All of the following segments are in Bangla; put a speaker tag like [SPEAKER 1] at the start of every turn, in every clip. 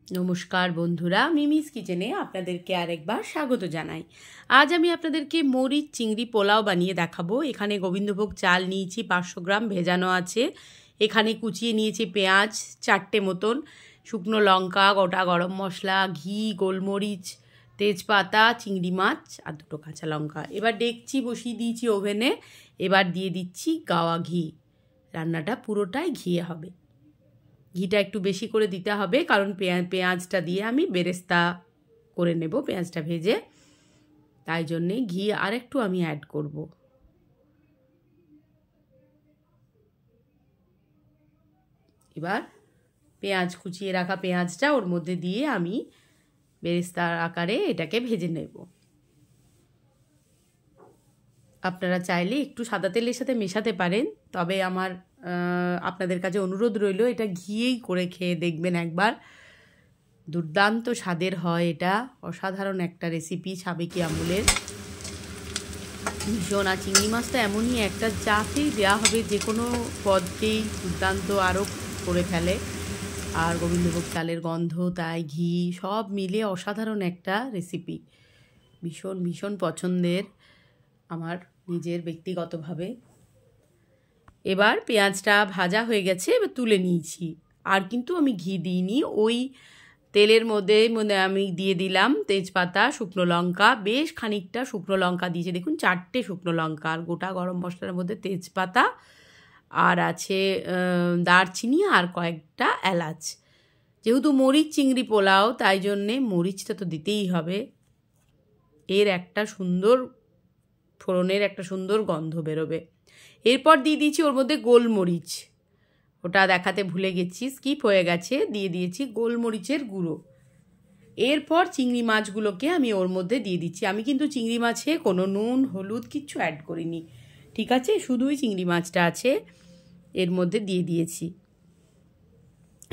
[SPEAKER 1] নমস্কার বন্ধুরা, মিমিস কিচেনে আপনাদেরকে আরেকবার স্বাগত জানাই। আজ আমি আপনাদেরকে মরিচ চিংড়ি পোলাও বানিয়ে দেখাবো। এখানে গোবিন্দভোগ চাল নিয়েছি 500 গ্রাম, ভেজানো আছে। এখানে কুচিয়ে নিয়েছি পেঁয়াজ 4টে মতন, শুকনো লঙ্কা, গোটা গরম মশলা, ঘি, গোলমরিচ, তেজপাতা, চিংড়ি মাছ আর 2টো কাঁচা লঙ্কা। এবার ডেকচি বসিয়ে দিয়েছি ওভেনে। এবার দিয়ে দিচ্ছি গাওয়া ঘি। রান্নাটা পুরোটাই ঘিয়ে হবে। ঘিটা একটু বেশি করে দিতে হবে, কারণ পেঁয়াজটা দিয়ে আমি বেরেস্তা করে নেব, পেঁয়াজটা ভেজে, তাই জন্যে ঘি আরেকটু আমি অ্যাড করব। এবার পেঁয়াজ, কুচিয়ে রাখা পেঁয়াজটা ওর মধ্যে দিয়ে আমি বেরেস্তার আকারে এটাকে ভেজে নেব। আপনারা চাইলে একটু সাদা তেলের সাথে মেশাতে পারেন, তবে আমার আপনাদের কাছে অনুরোধ রইল এটা ঘিয়েই করে খেয়ে দেখবেন একবার। দুর্দান্ত স্বাদের হয় এটা, অসাধারণ একটা রেসিপি সাবেকি আমলের, ভীষণ। আর চিংড়ি মাছটা এমনই একটা, যাতেই দেওয়া হবে যে কোনো পদকেই দুর্দান্ত আরও করে ফেলে। আর গোবিন্দভোগ চালের গন্ধ, তাই ঘি, সব মিলে অসাধারণ একটা রেসিপি। ভীষণ ভীষণ পছন্দের আমার নিজের ব্যক্তিগতভাবে। এবার পেঁয়াজটা ভাজা হয়ে গেছে, এবার তুলে নিয়েছি। আর কিন্তু আমি ঘি দিইনি, ওই তেলের মধ্যে আমি দিয়ে দিলাম তেজপাতা, শুকনো লঙ্কা, বেশ খানিকটা শুকনো লঙ্কা দিয়েছি, দেখুন 4টে শুকনো লঙ্কা, আর গোটা গরম মশলার মধ্যে তেজপাতা, আর আছে দারচিনি আর কয়েকটা এলাচ। যেহেতু মরিচ চিংড়ি পোলাও, তাই জন্যে মরিচটা তো দিতেই হবে। এর একটা সুন্দর ফোড়নের একটা সুন্দর গন্ধ বেরোবে। এরপর দিয়ে দিয়েছি ওর মধ্যে গোলমরিচ, ওটা দেখাতে ভুলে গেছি, স্কিপ হয়ে গেছে, দিয়ে দিয়েছি গোলমরিচের গুঁড়ো। এরপর চিংড়ি মাছগুলোকে আমি ওর মধ্যে দিয়ে দিচ্ছি। আমি কিন্তু চিংড়ি মাছে কোনো নুন হলুদ কিচ্ছু অ্যাড করিনি, ঠিক আছে, শুধুই চিংড়ি মাছটা আছে, এর মধ্যে দিয়ে দিয়েছি।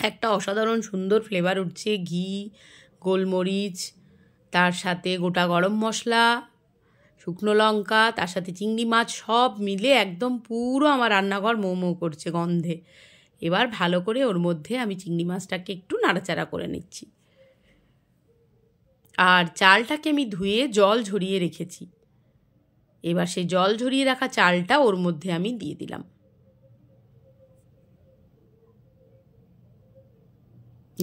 [SPEAKER 1] একটা অসাধারণ সুন্দর ফ্লেভার উঠছে, ঘি, গোলমরিচ, তার সাথে গোটা গরম মশলা, শুকনো লঙ্কা, তার সাথে চিংড়ি মাছ, সব মিলে একদম পুরো আমার রান্নাঘর মৌ মৌ করছে গন্ধে। এবার ভালো করে ওর মধ্যে আমি চিংড়ি মাছটাকে একটু নাড়াচাড়া করে নিচ্ছি। আর চালটাকে আমি ধুয়ে জল ঝরিয়ে রেখেছি। এবার সেই জল ঝরিয়ে রাখা চালটা ওর মধ্যে আমি দিয়ে দিলাম।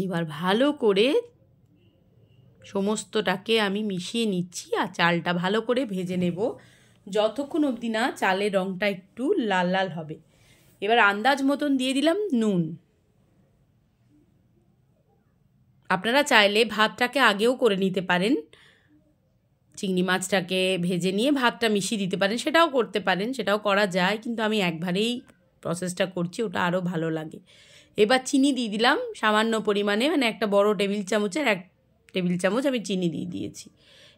[SPEAKER 1] এবার ভালো করে সমস্তটাকে আমি মিশিয়ে নিচ্ছি, আর চালটা ভালো করে ভেজে নেব যতক্ষণ অবধি না চালের রঙটা একটু লাল লাল হবে। এবার আন্দাজ মতন দিয়ে দিলাম নুন। আপনারা চাইলে ভাতটাকে আগেও করে নিতে পারেন, চিংড়ি মাছটাকে ভেজে নিয়ে ভাতটা মিশিয়ে দিতে পারেন, সেটাও করতে পারেন, সেটাও করা যায়, কিন্তু আমি একবারেই প্রসেসটা করছি, ওটা আরও ভালো লাগে। এবার চিনি দিয়ে দিলাম সামান্য পরিমাণে, মানে একটা বড় টেবিল চামচের 1 টেবিল চামচ আমি চিনি দিয়ে দিয়েছি।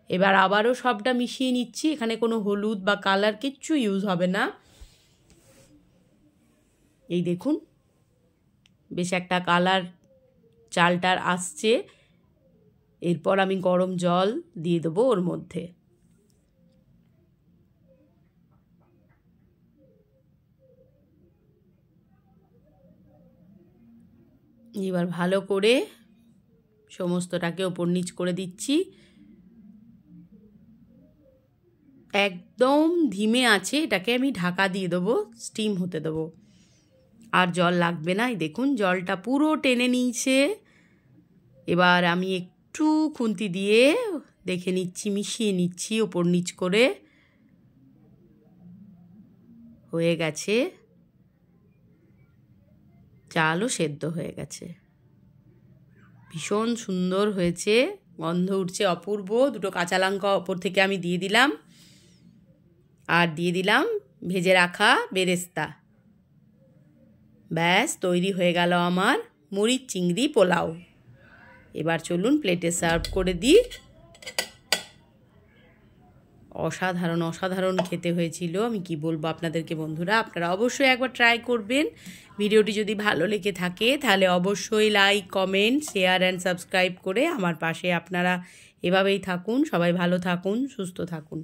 [SPEAKER 1] এবার আবারও সবটা মিশিয়ে নিচ্ছি। এখানে কোনো হলুদ বা কালার কিচ্ছু ইউজ হবে না। এই দেখুন বেশ একটা কালার চালটার আসছে। এরপর আমি গরম জল দিয়ে দেবো ওর মধ্যে। এবার ভালো করে সমস্তটাকে ওপর নিচ করে দিচ্ছি। একদম ধিমে আছে এটাকে আমি ঢাকা দিয়ে দেবো, স্টিম হতে দেবো, আর জল লাগবে না। এই দেখুন জলটা পুরো টেনে নিয়েছে। এবার আমি একটু খুন্তি দিয়ে দেখে নিচ্ছি, মিশিয়ে নিচ্ছি ওপর নিচ করে। হয়ে গেছে, চালও সেদ্ধ হয়ে গেছে, ভীষণ সুন্দর হয়েছে, গন্ধ উঠছে অপূর্ব। 2টো কাঁচা লঙ্কা ওপর থেকে আমি দিয়ে দিলাম, আর দিয়ে দিলাম ভেজে রাখা বেরেস্তা। ব্যাস তৈরি হয়ে গেল আমার মরিচ চিংড়ি পোলাও। এবার চলুন প্লেটে সার্ভ করে দিই। অসাধারণ অসাধারণ খেতে হয়েছিল, আমি কি বলবো আপনাদেরকে বন্ধুরা। আপনারা অবশ্যই একবার ট্রাই করবেন। ভিডিওটি যদি ভালো লেগে থাকে তাহলে অবশ্যই like, comment, share and subscribe করে আমার পাশে আপনারা এভাবেই থাকুন। সবাই ভালো থাকুন, সুস্থ থাকুন।